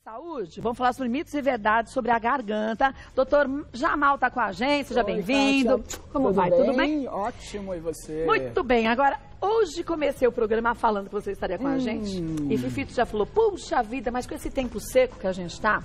Saúde, vamos falar sobre mitos e verdades sobre a garganta. Doutor Jamal está com a gente, seja bem-vindo. Como vai? Tudo bem? Ótimo, e você? Muito bem. Agora, hoje comecei o programa falando que você estaria com a gente. E Fifito já falou, puxa vida, mas com esse tempo seco que a gente está,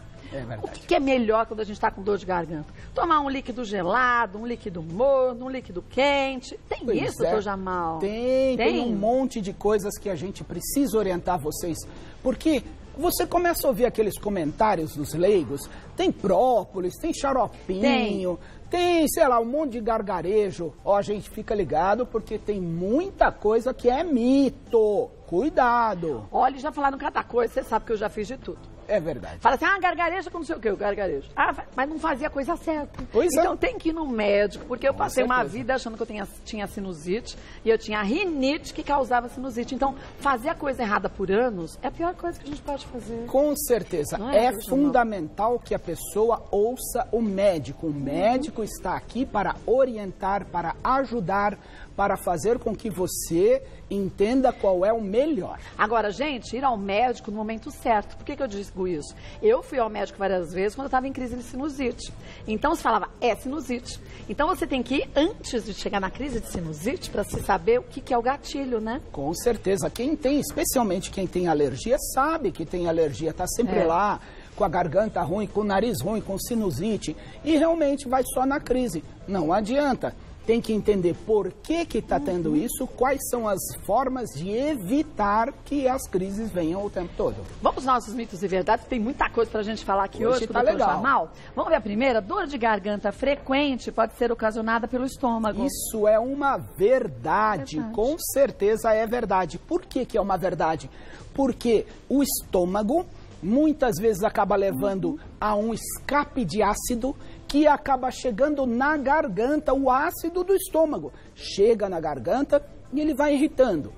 o que é melhor quando a gente está com dor de garganta? Tomar um líquido gelado, um líquido morno, um líquido quente. Tem isso, doutor Jamal? Tem um monte de coisas que a gente precisa orientar vocês. Porque você começa a ouvir aqueles comentários dos leigos, tem própolis, tem xaropinho, tem, sei lá, um monte de gargarejo. Ó, a gente fica ligado porque tem muita coisa que é mito. Cuidado. Olha, já falaram cada coisa, você sabe que eu já fiz de tudo. É verdade. Fala assim, gargarejo com não sei o que, o gargarejo. Mas não fazia a coisa certa. Pois então tem que ir no médico, porque eu passei uma vida achando que eu tinha sinusite e eu tinha rinite que causava sinusite. Então, fazer a coisa errada por anos é a pior coisa que a gente pode fazer. Com certeza. É fundamental que a pessoa ouça o médico. O médico está aqui para orientar, para ajudar, para fazer com que você entenda qual é o melhor. Agora, gente, ir ao médico no momento certo. Por que eu digo isso? Eu fui ao médico várias vezes quando eu estava em crise de sinusite. Então, se falava, é sinusite. Então, você tem que ir antes de chegar na crise de sinusite para se saber o que é o gatilho, né? Com certeza. Quem tem, especialmente quem tem alergia, sabe que tem alergia. Está sempre lá com a garganta ruim, com o nariz ruim, com sinusite. E realmente vai só na crise. Não adianta. Tem que entender por que está tendo isso, quais são as formas de evitar que as crises venham o tempo todo. Vamos aos nossos mitos e verdades, tem muita coisa para a gente falar aqui hoje com o Dr. Jamal. Vamos ver a primeira? Dor de garganta frequente pode ser ocasionada pelo estômago. Isso é uma verdade, com certeza é verdade. Por que é uma verdade? Porque o estômago muitas vezes acaba levando a um escape de ácido que acaba chegando na garganta, o ácido do estômago. Chega na garganta e ele vai irritando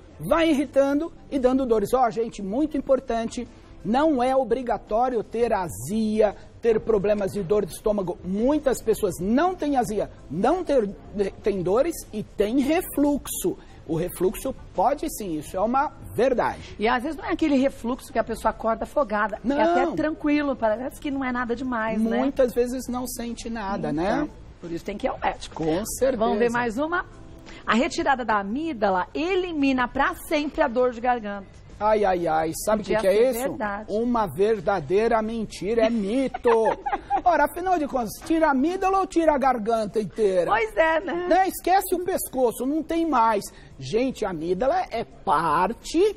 e dando dores. Ó, gente, muito importante, não é obrigatório ter azia, ter problemas de dor de estômago. Muitas pessoas não têm azia, não têm dores e têm refluxo. O refluxo pode sim, isso é uma verdade. E às vezes não é aquele refluxo que a pessoa acorda afogada. Não. É até tranquilo, parece que não é nada demais, né? Muitas vezes não sente nada, né? Por isso tem que ir ao médico. Com certeza. Vamos ver mais uma? A retirada da amígdala elimina para sempre a dor de garganta. Ai, ai, ai, sabe o que é isso? Verdade. Uma verdadeira mentira, é mito. Ora, afinal de contas, tira a amígdala ou tira a garganta inteira? Pois é, né? Esquece o pescoço, não tem mais. Gente, a amígdala é parte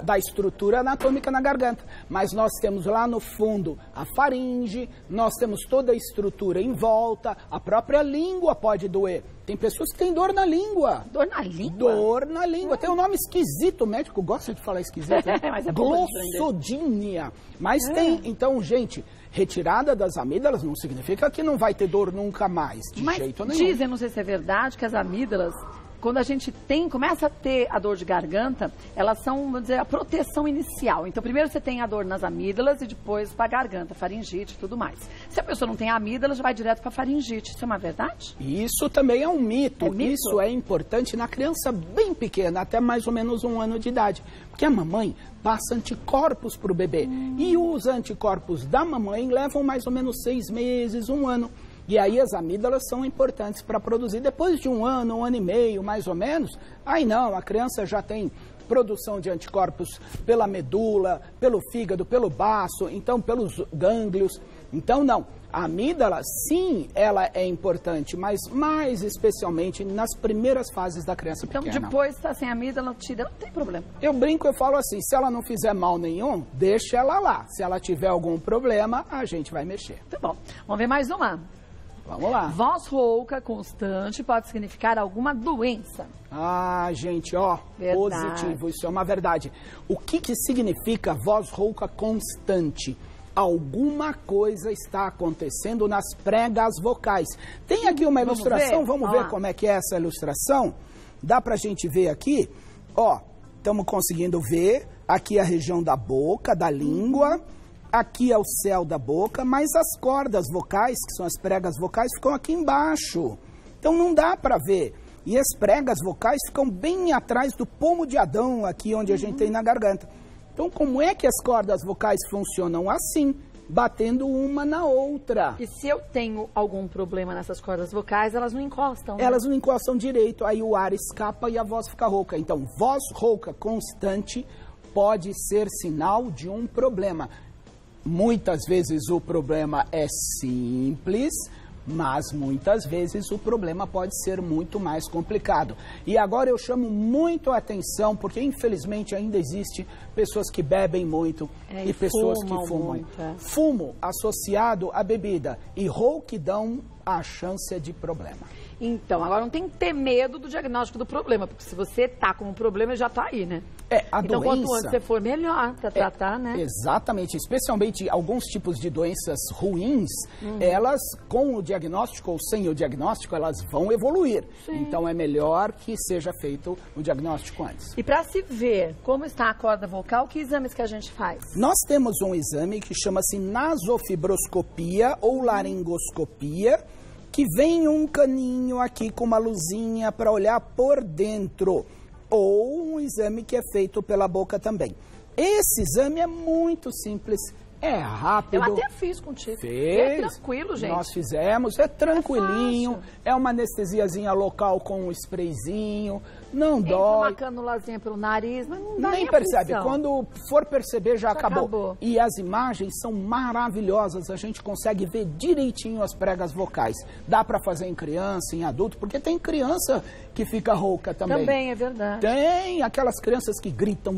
da estrutura anatômica na garganta. Mas nós temos lá no fundo a faringe, nós temos toda a estrutura em volta, a própria língua pode doer. Tem pessoas que têm dor na língua. Dor na língua? Dor na língua. Tem um nome esquisito, o médico gosta de falar esquisito. Mas é glossodínia. Mas tem, então, gente, retirada das amígdalas não significa que não vai ter dor nunca mais, de jeito nenhum. Dizem, não sei se é verdade, que as amígdalas, quando a gente começa a ter a dor de garganta, elas são, vamos dizer, a proteção inicial. Então, primeiro você tem a dor nas amígdalas e depois para a garganta, faringite e tudo mais. Se a pessoa não tem amígdalas, já vai direto para faringite. Isso é uma verdade? Isso também é um mito. É mito? Isso é importante na criança bem pequena, até mais ou menos 1 ano de idade. Porque a mamãe passa anticorpos para o bebê. E os anticorpos da mamãe levam mais ou menos 6 meses, 1 ano. E aí as amígdalas são importantes para produzir. Depois de 1 ano, 1 ano e meio, mais ou menos, aí não, a criança já tem produção de anticorpos pela medula, pelo fígado, pelo baço, então pelos gânglios. Então não, a amígdala sim, ela é importante, mas mais especialmente nas primeiras fases da criança pequena. Então depois está sem amígdala, tira, não tem problema. Eu brinco e falo assim, se ela não fizer mal nenhum, deixa ela lá. Se ela tiver algum problema, a gente vai mexer. Tá bom, vamos ver mais uma. Vamos lá. Voz rouca constante pode significar alguma doença. Ah, gente, ó, positivo, isso é uma verdade. O que significa voz rouca constante? Alguma coisa está acontecendo nas pregas vocais. Tem aqui uma ilustração, vamos ver como é que é essa ilustração? Dá pra gente ver aqui? Ó, estamos conseguindo ver aqui a região da boca, da língua. Aqui é o céu da boca, mas as cordas vocais, que são as pregas vocais, ficam aqui embaixo. Então não dá para ver. E as pregas vocais ficam bem atrás do pomo de Adão, aqui onde a gente tem na garganta. Então, como é que as cordas vocais funcionam assim? Batendo uma na outra. E se eu tenho algum problema nessas cordas vocais, elas não encostam, né? Elas não encostam direito, aí o ar escapa e a voz fica rouca. Então, voz rouca constante pode ser sinal de um problema. Muitas vezes o problema é simples, mas muitas vezes o problema pode ser muito mais complicado. E agora eu chamo muito a atenção, porque infelizmente ainda existe pessoas que bebem muito e pessoas que fumam. Muito. Fumo associado à bebida e rouquidão, a chance de problema. Então, agora não tem que ter medo do diagnóstico do problema, porque se você tá com um problema, já tá aí, né? Então, quanto antes você for, melhor para tratar, né? Exatamente, especialmente alguns tipos de doenças ruins, elas, com o diagnóstico ou sem o diagnóstico, elas vão evoluir. Sim. Então, é melhor que seja feito o diagnóstico antes. E para se ver como está a corda vocal, que exames que a gente faz? Nós temos um exame que chama-se nasofibroscopia ou laringoscopia, que vem um caninho aqui com uma luzinha para olhar por dentro, ou um exame que é feito pela boca também. Esse exame é muito simples, é rápido. Eu até fiz contigo. Fez. É tranquilo, gente. Nós fizemos, é tranquilinho, é uma anestesiazinha local com um sprayzinho, não dói. Uma canulazinha pelo nariz, mas não dá nem percebe. Quando for perceber, já acabou. E as imagens são maravilhosas, a gente consegue ver direitinho as pregas vocais. Dá para fazer em criança, em adulto, porque tem criança que fica rouca também. Também, é verdade. Tem aquelas crianças que gritam,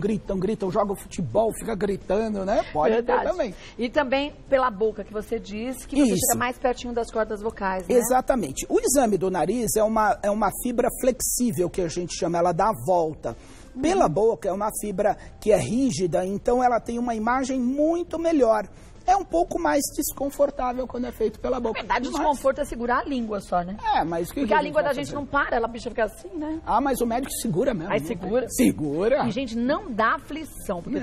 jogam futebol, fica gritando, né? Pode ter também. E também pela boca, que você disse, que você fica mais pertinho das cordas vocais, né? Exatamente. O exame do nariz é uma fibra flexível, que a gente chama, ela dá a volta. Pela boca é uma fibra que é rígida, então ela tem uma imagem muito melhor. É um pouco mais desconfortável quando é feito pela boca. Na verdade, o desconforto é segurar a língua só, né? Mas porque a língua da gente não para, ela bicha fica assim, né? Mas o médico segura mesmo. Aí segura? Segura. E, gente, não dá aflição. Porque,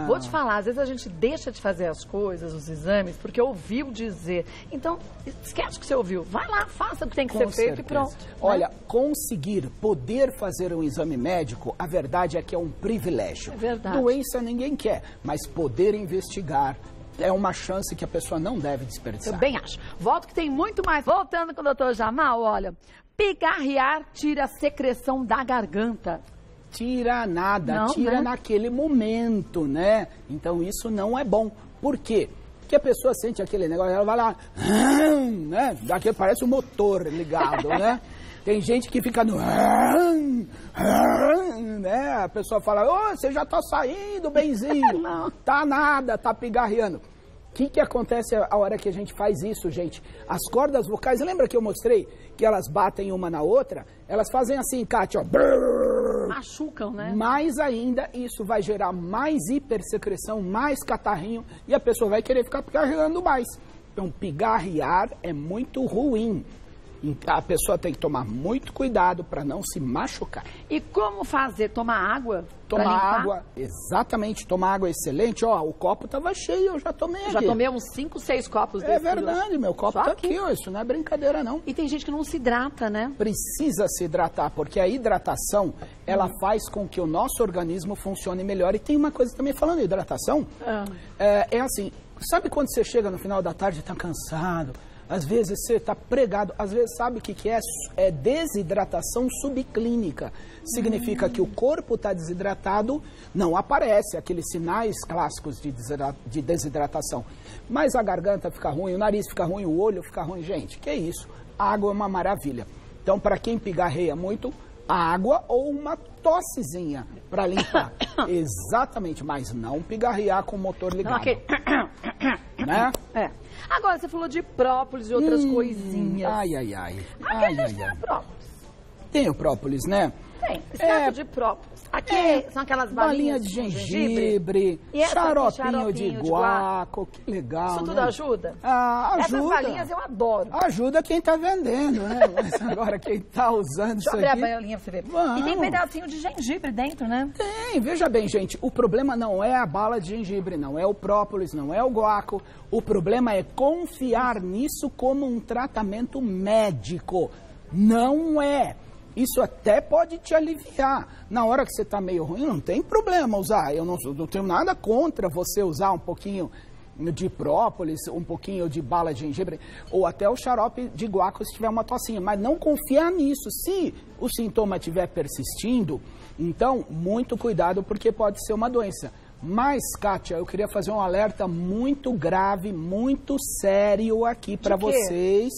vou te falar, às vezes a gente deixa de fazer as coisas, os exames, porque ouviu dizer. Então, esquece o que você ouviu. Vai lá, faça o que tem que ser feito e pronto. Olha, conseguir poder fazer um exame médico, a verdade é que é um privilégio. É verdade. Doença ninguém quer, mas poder investigar é uma chance que a pessoa não deve desperdiçar. Eu bem acho. Volto que tem muito mais. Voltando com o doutor Jamal, olha, pigarrear tira a secreção da garganta. Tira nada, não, tira né? naquele momento, né? Então isso não é bom. Por quê? Porque a pessoa sente aquele negócio, ela vai lá, né? Daqui parece um motor ligado, né? Tem gente que fica no... né? A pessoa fala, você já tá saindo, benzinho. Não. Tá nada, tá pigarreando. O que acontece a hora que a gente faz isso, gente? As cordas vocais, lembra que eu mostrei que elas batem uma na outra? Elas fazem assim, Kátia, ó. Machucam, né? Mais ainda, isso vai gerar mais hipersecreção, mais catarrinho, e a pessoa vai querer ficar pigarreando mais. Então, pigarrear é muito ruim. A pessoa tem que tomar muito cuidado para não se machucar. E como fazer? Tomar água? Tomar água, exatamente, tomar água excelente. Ó, o copo tava cheio, eu já tomei aqui. Já tomei uns 5, 6 copos desse. É verdade, meu copo tá aqui, ó, isso não é brincadeira não. E tem gente que não se hidrata, né? Precisa se hidratar, porque a hidratação, ela faz com que o nosso organismo funcione melhor. E tem uma coisa também, falando em hidratação, é assim, sabe quando você chega no final da tarde e tá cansado? Às vezes você está pregado, às vezes sabe o que é? É desidratação subclínica. Significa que o corpo está desidratado, não aparece aqueles sinais clássicos de desidratação. Mas a garganta fica ruim, o nariz fica ruim, o olho fica ruim. Gente, que isso? A água é uma maravilha. Então, para quem pigarreia muito, água ou uma tossezinha para limpar. Exatamente, mas não pigarrear com o motor ligado. Não, né? Agora, você falou de própolis e outras coisinhas. Aqui é própolis. Tem o própolis, né? Tem, extrato de própolis. Aqui são aquelas balinha de gengibre, xaropinho de guaco, que legal, isso tudo ajuda? Ajuda. Essas balinhas eu adoro. Ajuda quem tá vendendo, né? Mas agora quem tá usando isso aqui... Deixa eu abrir a balinha pra você ver. Vamos. E tem pedacinho de gengibre dentro, né? Tem, veja bem, gente, o problema não é a bala de gengibre, não é o própolis, não é o guaco. O problema é confiar nisso como um tratamento médico. Não é. isso até pode te aliviar. Na hora que você está meio ruim, não tem problema usar. Eu não tenho nada contra você usar um pouquinho de própolis, um pouquinho de bala de gengibre, ou até o xarope de guaco se tiver uma tossinha, mas não confiar nisso. Se o sintoma estiver persistindo, então, muito cuidado, porque pode ser uma doença. Mas, Kátia, eu queria fazer um alerta muito grave, muito sério aqui para vocês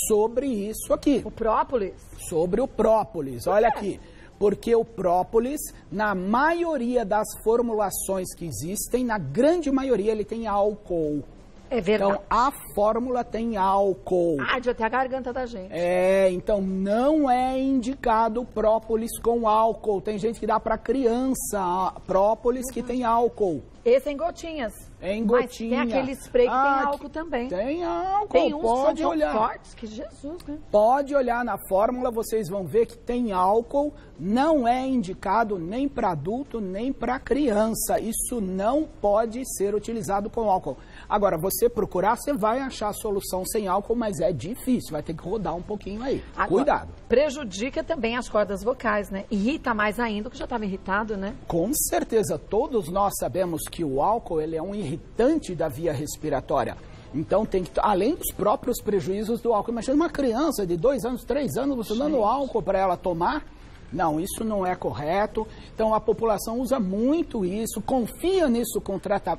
sobre isso aqui. O própolis? Sobre o própolis, olha aqui. Porque o própolis, na maioria das formulações que existem, na grande maioria, ele tem álcool. É verdade. Então, a fórmula tem álcool. Arde até a garganta da gente. Então não é indicado própolis com álcool. Tem gente que dá para criança própolis que tem álcool. Esse é em gotinhas. É em gotinha. Mas tem aquele spray que tem álcool também. Tem álcool, tem uns pode que são olhar. Fortes, que Jesus, né? Pode olhar na fórmula, vocês vão ver que tem álcool. Não é indicado nem para adulto, nem para criança. Isso não pode ser utilizado com álcool. Agora, você procurar, você vai achar a solução sem álcool, mas é difícil. Vai ter que rodar um pouquinho aí. Agora, cuidado. Prejudica também as cordas vocais, né? Irrita mais ainda, que já estava irritado, né? Com certeza. Todos nós sabemos que o álcool ele é um irritante da via respiratória. Então, tem que, além dos próprios prejuízos do álcool, imagina uma criança de 2 anos, 3 anos, você dando álcool para ela tomar. Não, isso não é correto. Então, a população usa muito isso, confia nisso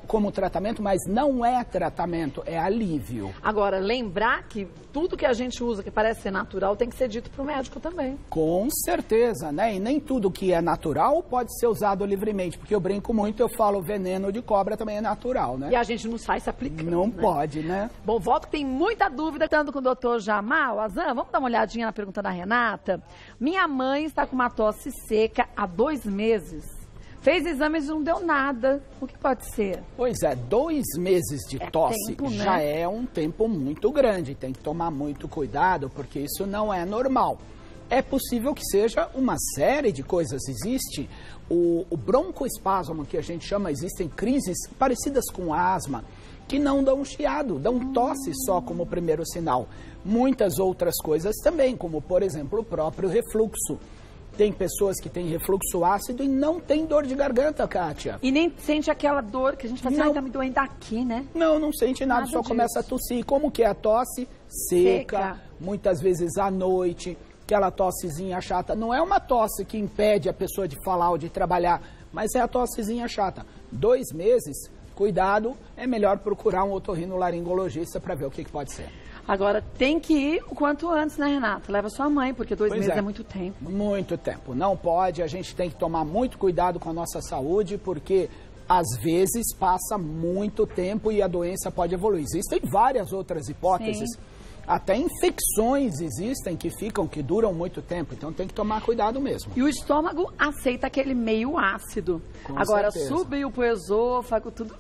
como tratamento, mas não é tratamento, é alívio. Agora, lembrar que tudo que a gente usa que parece ser natural tem que ser dito para o médico também. Com certeza, né? E nem tudo que é natural pode ser usado livremente, porque eu brinco muito, eu falo veneno de cobra também é natural, né? E a gente não sai se aplicando. Não né? pode, né? Bom, volto que tem muita dúvida, estando com o doutor Jamal Azam. Vamos dar uma olhadinha na pergunta da Renata? Minha mãe está com uma tosse seca há 2 meses. Fez exames e não deu nada. O que pode ser? Pois é, 2 meses de tosse tempo, né? já é um tempo muito grande. Tem que tomar muito cuidado, porque isso não é normal. É possível que seja uma série de coisas. Existe o broncoespasmo, que a gente chama, existem crises parecidas com asma, que não dão chiado, dão tosse só como primeiro sinal. Muitas outras coisas também, como, por exemplo, o próprio refluxo. Tem pessoas que têm refluxo ácido e não tem dor de garganta, Kátia. E nem sente aquela dor que a gente fala assim, tá me doendo aqui, né? Não sente nada só disso. Começa a tossir. Como que é a tosse? Seca, muitas vezes à noite, aquela tossezinha chata. Não é uma tosse que impede a pessoa de falar ou de trabalhar, mas é a tossezinha chata. 2 meses, cuidado, é melhor procurar um otorrinolaringologista para ver o que pode ser. Agora, tem que ir o quanto antes, né, Renato? Leva sua mãe, porque 2 meses é muito tempo. Muito tempo. Não pode, a gente tem que tomar muito cuidado com a nossa saúde, porque às vezes passa muito tempo e a doença pode evoluir. Existem várias outras hipóteses. Sim. Até infecções existem que duram muito tempo, então tem que tomar cuidado mesmo. E o estômago aceita aquele meio ácido. Com Agora, certeza. Subiu pro esôfago, tudo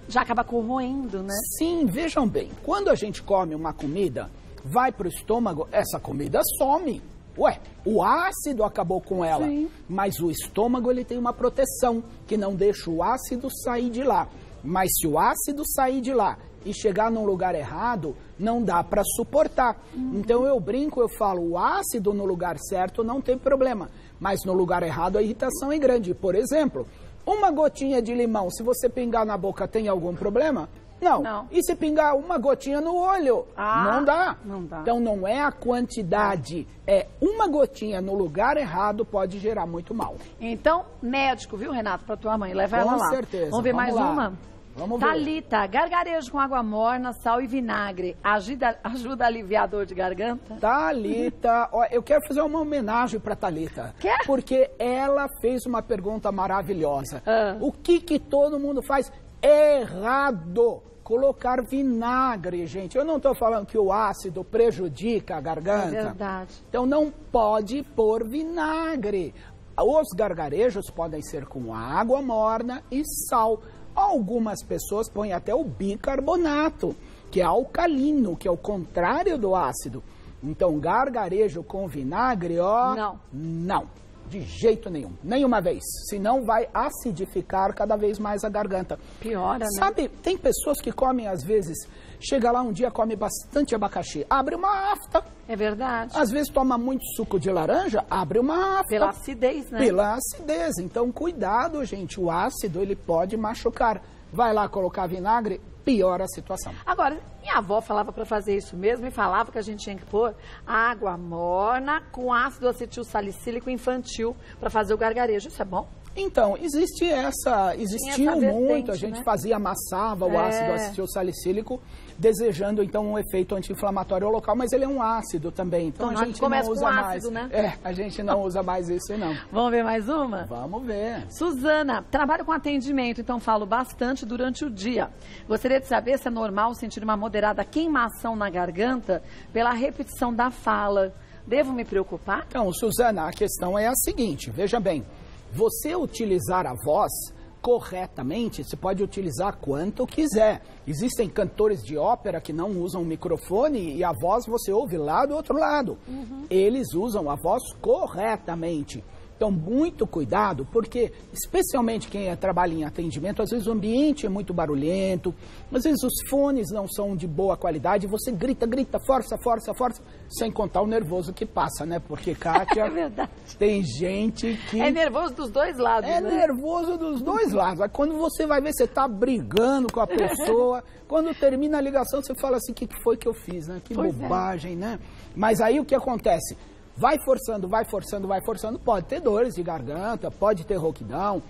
já acaba corroendo, né? Sim, vejam bem, quando a gente come uma comida, vai pro estômago, essa comida some. Ué, o ácido acabou com ela, sim, mas o estômago ele tem uma proteção que não deixa o ácido sair de lá. Mas se o ácido sair de lá e chegar num lugar errado, não dá para suportar. Então eu brinco, eu falo, o ácido no lugar certo não tem problema, mas no lugar errado a irritação é grande. Por exemplo, uma gotinha de limão, se você pingar na boca, tem algum problema? Não. E se pingar uma gotinha no olho? Não dá. Então não é a quantidade, é uma gotinha no lugar errado pode gerar muito mal. Então, médico, viu, Renato, para tua mãe, leva ela lá. Com certeza. Vamos ver mais lá. uma? Vamos ver. Thalita, gargarejo com água morna, sal e vinagre, ajuda a aliviar a dor de garganta? Thalita, ó, eu quero fazer uma homenagem para Thalita. Quer? Porque ela fez uma pergunta maravilhosa. O que todo mundo faz errado? Colocar vinagre, gente. Eu não estou falando que o ácido prejudica a garganta. É verdade. Então não pode pôr vinagre. Os gargarejos podem ser com água morna e sal. Algumas pessoas põem até o bicarbonato, que é alcalino, que é o contrário do ácido. Então, gargarejo com vinagre, ó... Não. de jeito nenhum, nenhuma vez. Senão vai acidificar cada vez mais a garganta. Piora, né? Sabe, tem pessoas que comem às vezes, chega lá um dia, come bastante abacaxi, abre uma afta. É verdade. Às vezes toma muito suco de laranja, abre uma afta. Pela acidez, né? Pela acidez. Então, cuidado, gente. O ácido, ele pode machucar. Vai lá colocar vinagre, piora a situação. Agora, minha avó falava para fazer isso mesmo e falava que a gente tinha que pôr água morna com ácido acetil salicílico infantil para fazer o gargarejo. Isso é bom? Então, existiu muito, a gente fazia, amassava o ácido acetil salicílico, desejando então um efeito anti-inflamatório local, mas ele é um ácido também, então a gente não usa mais. Né? A gente não usa mais isso, não. Vamos ver mais uma? Vamos ver. Suzana, trabalho com atendimento, então falo bastante durante o dia. Gostaria de saber se é normal sentir uma moderada queimação na garganta pela repetição da fala. Devo me preocupar? Então, Suzana, a questão é a seguinte, veja bem. Você utilizar a voz corretamente, você pode utilizar quanto quiser. Existem cantores de ópera que não usam microfone e a voz você ouve lá do outro lado. Eles usam a voz corretamente. Então, muito cuidado, porque, especialmente quem trabalha em atendimento, às vezes o ambiente é muito barulhento, às vezes os fones não são de boa qualidade, você grita, força, sem contar o nervoso que passa, né? Porque, Kátia, é verdade. Tem gente que... É nervoso dos dois lados, né? nervoso dos dois lados. Aí, quando você vai ver, você tá brigando com a pessoa, quando termina a ligação, você fala assim, o que foi que eu fiz, né? Que bobagem, né? Mas aí o que acontece? Vai forçando, pode ter dores de garganta, pode ter rouquidão,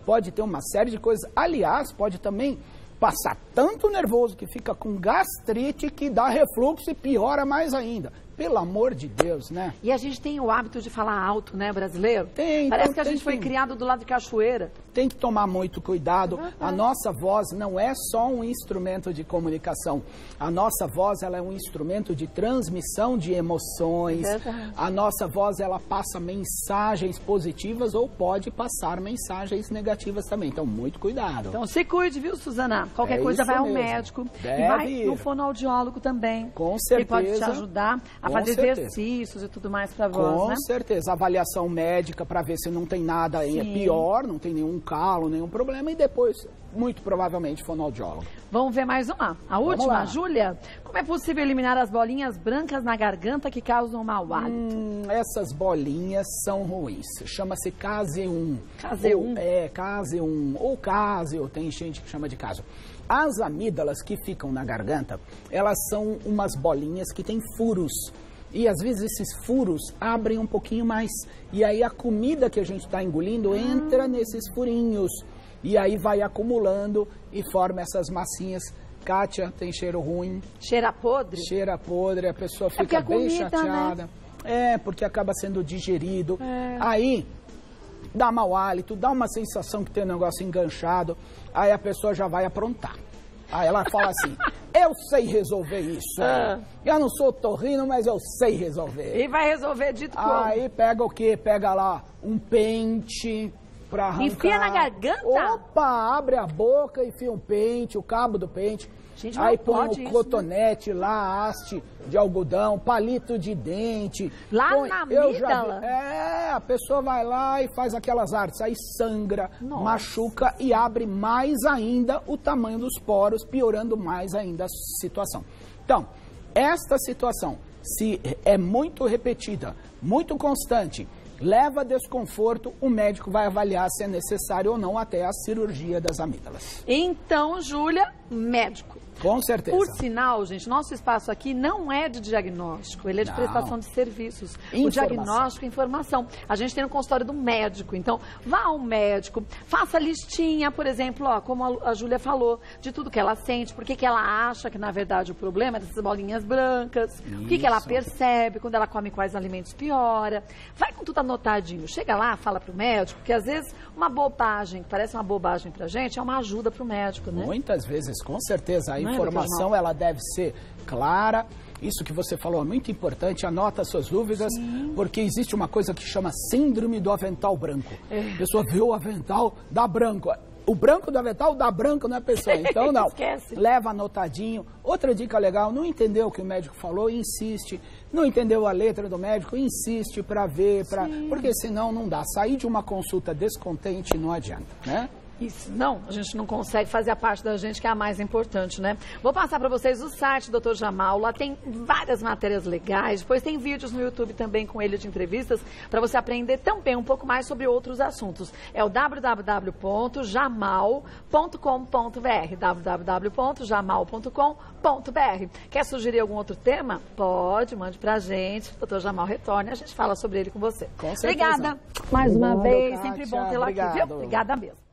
pode ter uma série de coisas. Aliás, pode também passar tanto nervoso que fica com gastrite que dá refluxo e piora mais ainda. Pelo amor de Deus, né? E a gente tem o hábito de falar alto, né, brasileiro? Tem. Parece que a gente foi criado do lado de cachoeira. Tem que tomar muito cuidado. A nossa voz não é só um instrumento de comunicação. A nossa voz, ela é um instrumento de transmissão de emoções. A nossa voz, ela passa mensagens positivas ou pode passar mensagens negativas também. Então, muito cuidado. Então, se cuide, viu, Suzana? Qualquer coisa vai ao médico. Deve e vai ir no fonoaudiólogo também. Com certeza. Ele pode te ajudar a fazer exercícios e tudo mais para voz, né? Com certeza. Avaliação médica para ver se não tem nada pior, não tem nenhum calo, nenhum problema. E depois, muito provavelmente, fonoaudiólogo. Vamos ver mais uma. A última, Júlia. Como é possível eliminar as bolinhas brancas na garganta que causam mau hálito? Essas bolinhas são ruins. Chama-se caseum. Caseum? Caseum. Ou caseo, tem gente que chama de caso. As amígdalas que ficam na garganta, elas são umas bolinhas que têm furos. E às vezes esses furos abrem um pouquinho mais. E aí a comida que a gente está engolindo entra nesses furinhos. E aí vai acumulando e forma essas massinhas. Kátia, tem cheiro ruim. Cheira podre? Cheira podre, a pessoa fica bem chateada. Né? Porque acaba sendo digerido. Aí dá mau hálito, dá uma sensação que tem um negócio enganchado. Aí a pessoa já vai aprontar. Aí ela fala assim, eu sei resolver isso. Eu não sou otorrino, mas eu sei resolver. E vai resolver dito como? Aí pega o quê? Pega lá um pente pra arrancar. Enfia na garganta? Opa, abre a boca, enfia um pente, o cabo do pente. Gente, aí põe o cotonete lá, haste de algodão, palito de dente. Lá na amígdala? A pessoa vai lá e faz aquelas artes, aí sangra, machuca e abre mais ainda o tamanho dos poros, piorando mais ainda a situação. Então, esta situação, se é muito repetida, muito constante, leva desconforto, o médico vai avaliar se é necessário ou não até a cirurgia das amígdalas. Então, Júlia, médico. Com certeza. Por sinal, gente, nosso espaço aqui não é de diagnóstico, ele é de prestação de serviços. O diagnóstico é informação. A gente tem no consultório do médico, então vá ao médico, faça listinha, por exemplo, como a Júlia falou, de tudo que ela sente, por que ela acha que na verdade o problema é dessas bolinhas brancas, o que ela percebe, quando ela come quais alimentos piora. Vai com tudo anotadinho, chega lá, fala pro médico, que às vezes uma bobagem, que parece uma bobagem pra gente, é uma ajuda pro médico, né? Muitas vezes, com certeza. A informação, ela deve ser clara. Isso que você falou é muito importante. Anota as suas dúvidas, porque existe uma coisa que chama síndrome do avental branco. A pessoa vê o avental, dá branco. O branco do avental dá branco na pessoa, então não. Esquece. Leva anotadinho. Outra dica legal, não entendeu o que o médico falou, insiste. Não entendeu a letra do médico, insiste para ver, porque senão não dá. Sair de uma consulta descontente não adianta, né? Isso, não, a gente não consegue fazer a parte da gente que é a mais importante, né? Vou passar para vocês o site do Dr. Jamal, lá tem várias matérias legais, depois tem vídeos no YouTube também com ele de entrevistas, para você aprender também um pouco mais sobre outros assuntos. É o www.jamal.com.br, www.jamal.com.br. Quer sugerir algum outro tema? Pode, mande pra gente, o Dr. Jamal retorne, a gente fala sobre ele com você. Com certeza. Obrigada mais uma vez, Kátia, sempre bom tê-la aqui, viu? Obrigada mesmo.